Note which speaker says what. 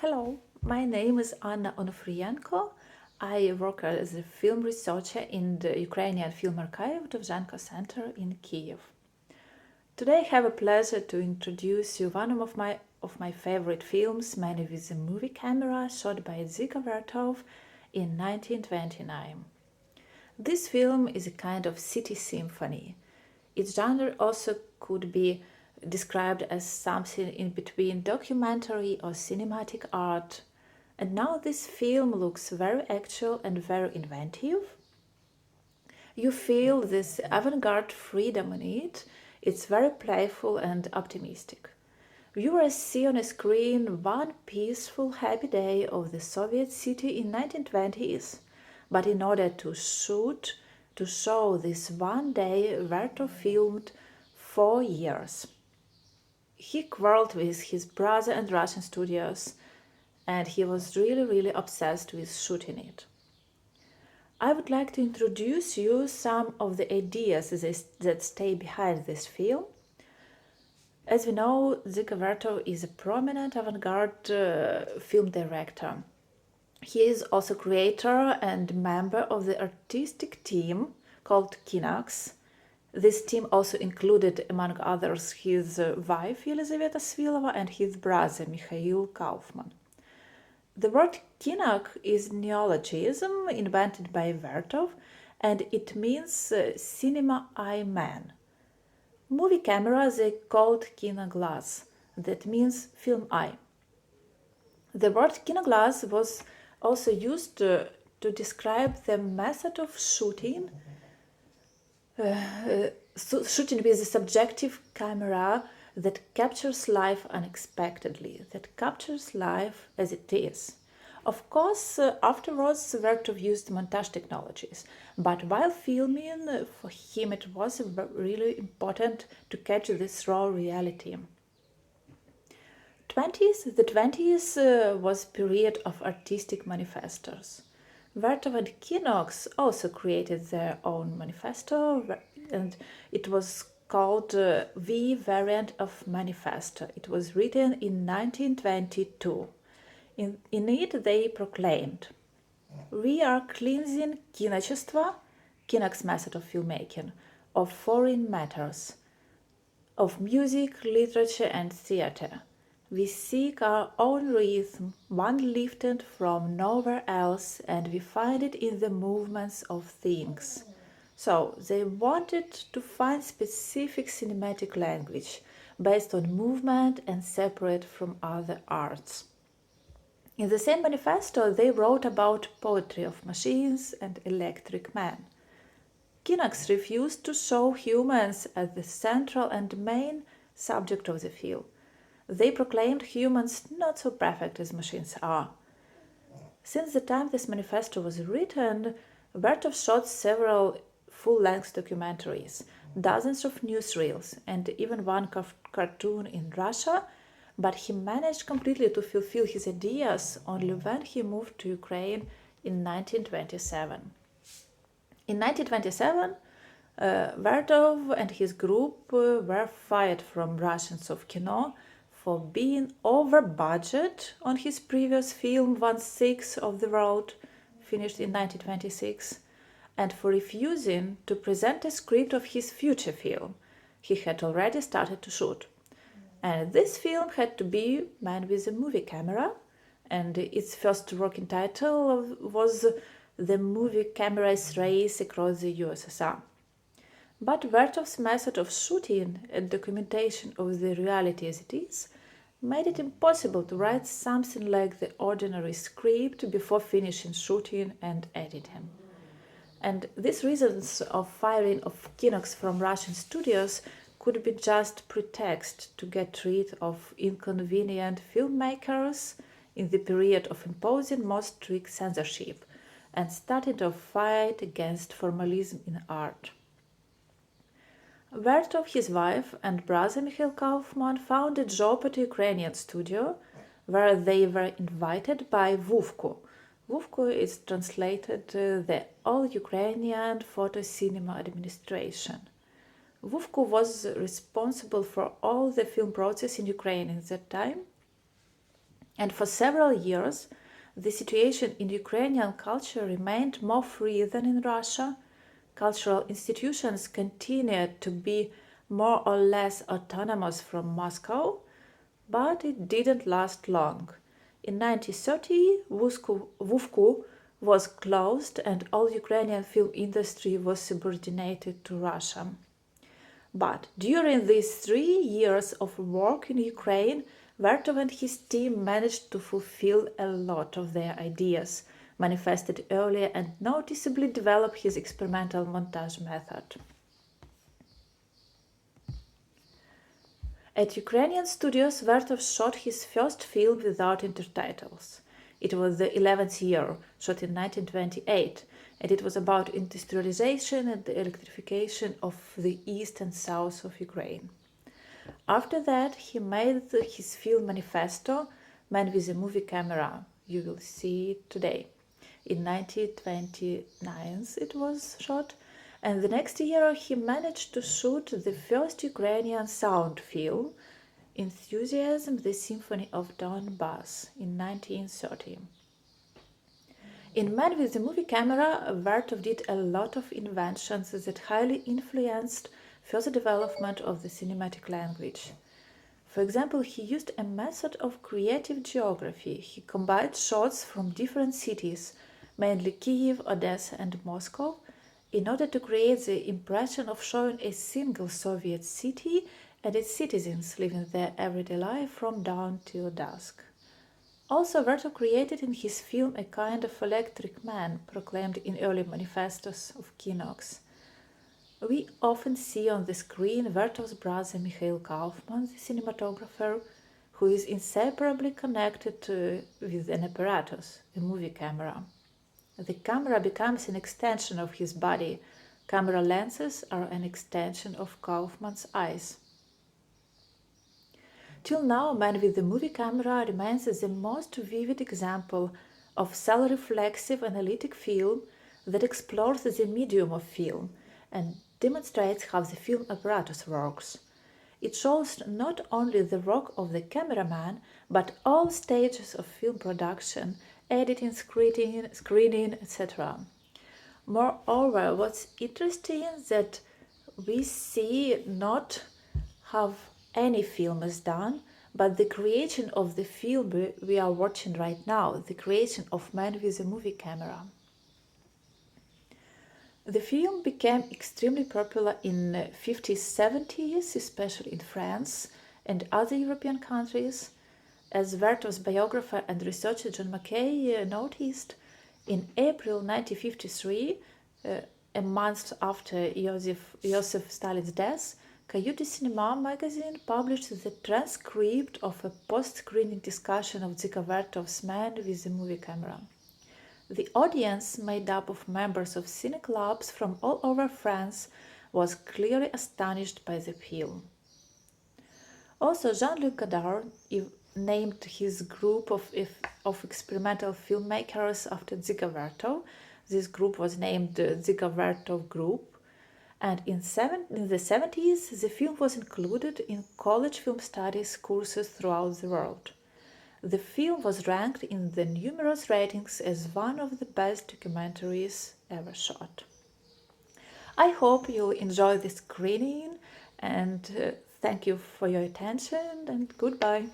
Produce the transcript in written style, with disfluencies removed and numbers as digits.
Speaker 1: Hello, my name is Annos Onufrijenko. I work as a film researcher in the Ukrainian Film Archive Dovženkos Center in Kiev. Today I have a pleasure to introduce you one of my favorite films, made with a movie camera, shot by Dzigos Vertovo in 1929. This film is a kind of city symphony. Its genre also could be described as something in between documentary or cinematic art. And now this film looks very actual and very inventive. You feel this avant-garde freedom in it. It's very playful and optimistic. Viewers see on a screen one peaceful, happy day of the Soviet city in 1920s. But in order to show this one day, Vertov filmed 4 years. He quarreled with his brother and Russian studios, and he was really obsessed with shooting it. I would like to introduce you some of the ideas that stay behind this film. As we know, Dzigos Vertovo is a prominent avant-garde film director. He is also creator and member of the artistic team called Kino. This team also included, among others, his wife Elizaveta Svilova and his brother Mikhail Kaufman. The word kino is neologism invented by Vertov, and it means cinema eye man. Movie camera they called kino glass, that means film eye. The word kino glass was also used to describe the method of shooting with a subjective camera that captures life unexpectedly, that captures life as it is. Of course, afterwards, Vertov used montage technologies, but while filming, for him it was really important to catch this raw reality. The 20s was period of artistic manifestos. Vertov and Kino also created their own manifesto, and it was called V variant of manifesto. It was written in 1922. In it they proclaimed, "We are cleansing kinochestvo, Kino's method of filmmaking, of foreign matters, of music, literature and theater. We seek our own rhythm, one lifted from nowhere else, and we find it in the movements of things." So they wanted to find specific cinematic language based on movement and separate from other arts. In the same manifesto, they wrote about poetry of machines and electric men. Kino refused to show humans as the central and main subject of the film. They proclaimed humans not so perfect as machines are. Since the time this manifesto was written, Vertov shot several full-length documentaries, dozens of newsreels, and even one cartoon in Russia, but he managed completely to fulfill his ideas only when he moved to Ukraine in 1927. In 1927, Vertov and his group were fired from Russians of Kino for being over budget on his previous film 1/6 of the Road, finished in 1926, and for refusing to present a script of his future film he had already started to shoot. And this film had to be made with a movie camera, and its first working title was The Movie Camera's Race Across the USSR. But Vertov's method of shooting and documentation of the reality as it is made it impossible to write something like the ordinary script before finishing shooting and editing. And these reasons of firing of Kinox from Russian studios could be just pretext to get rid of inconvenient filmmakers in the period of imposing most strict censorship and started a fight against formalism in art. Vertov, his wife, and brother Mikhail Kaufman found a job at a Ukrainian studio where they were invited by Vuvku. Vuvku is translated the All-Ukrainian Photo Cinema Administration. Vuvku was responsible for all the film process in Ukraine at that time, And for several years, the situation in Ukrainian culture remained more free than in Russia. Cultural institutions continued to be more or less autonomous from Moscow, but it didn't last long. In 1930, Vuvku was closed and all Ukrainian film industry was subordinated to Russia. But during these 3 years of work in Ukraine, Vertov and his team managed to fulfill a lot of their ideas, manifested earlier, and noticeably develop his experimental montage method. At Ukrainian studios, Vertov shot his first film without intertitles. It was the 11th year, shot in 1928, and it was about industrialization and the electrification of the east and south of Ukraine. After that, he made his film manifesto, Man with a Movie Camera. You will see it today. In 1929 it was shot, and the next year he managed to shoot the first Ukrainian sound film, Enthusiasm, the Symphony of Donbass, in 1930. In Man with the Movie Camera, Vertov did a lot of inventions that highly influenced further development of the cinematic language. For example, he used a method of creative geography. He combined shots from different cities, mainly Kiev, Odessa, and Moscow, in order to create the impression of showing a single Soviet city and its citizens living their everyday life from dawn till dusk. Also, Vertov created in his film a kind of electric man proclaimed in early manifestos of Kinox. We often see on the screen Vertov's brother Mikhail Kaufman, the cinematographer, who is inseparably connected with an apparatus, a movie camera. The camera becomes an extension of his body. Camera lenses are an extension of Kaufman's eyes. Till now, Man with the Movie Camera remains the most vivid example of self-reflexive analytic film that explores the medium of film and demonstrates how the film apparatus works. It shows not only the work of the cameraman, but all stages of film production, editing, screening, etc. Moreover, what's interesting is that we see not how any film is done, but the creation of the film we are watching right now, the creation of Man with a Movie Camera. The film became extremely popular in the 50s, 70s, especially in France and other European countries. As Vertov's biographer and researcher John Mackay noticed, in April 1953, a month after Joseph Stalin's death, Cahiers du Cinéma magazine published the transcript of a post-screening discussion of Dzigos Vertov's Man with a Movie Camera. The audience, made up of members of cine clubs from all over France, was clearly astonished by the film. Also, Jean-Luc Godard named his group of experimental filmmakers after Dzigos Vertov. This group was named the Dzigos Vertov Group. And in the 70s, the film was included in college film studies courses throughout the world. The film was ranked in the numerous ratings as one of the best documentaries ever shot. I hope you enjoy this screening, and thank you for your attention, and goodbye.